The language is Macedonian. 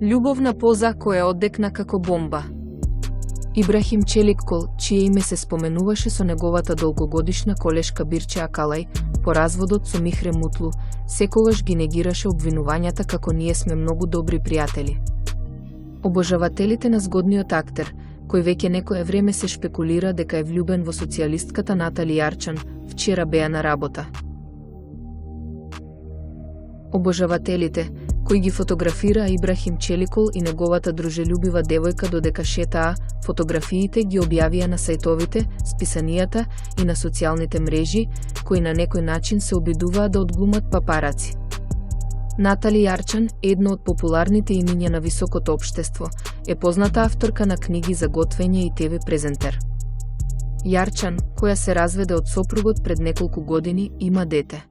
Љубовна поза која оддекна како бомба. Ибрахим Челикол, чие име се споменуваше со неговата долгогодишна колешка Бирче Акалај, по разводот со Михре Мутлу, секогаш ги негираше обвинувањата како ние сме многу добри пријатели. Обожавателите на згодниот актер, кој веќе некое време се шпекулира дека е влюбен во социјалистката Натали Јарчан, вчера беа на работа. Обожавателите, кои ги фотографира Ибрахим Челикол и неговата дружелюбива девојка додека шетаа, фотографиите ги објавија на сајтовите, списанијата и на социјалните мрежи, кои на некој начин се обидуваат да одглумат папараци. Натали Јарчан, едно од популарните имиња на високото општество, е позната авторка на книги за готвење и ТВ презентер. Јарчан, која се разведе од сопругот пред неколку години, има дете.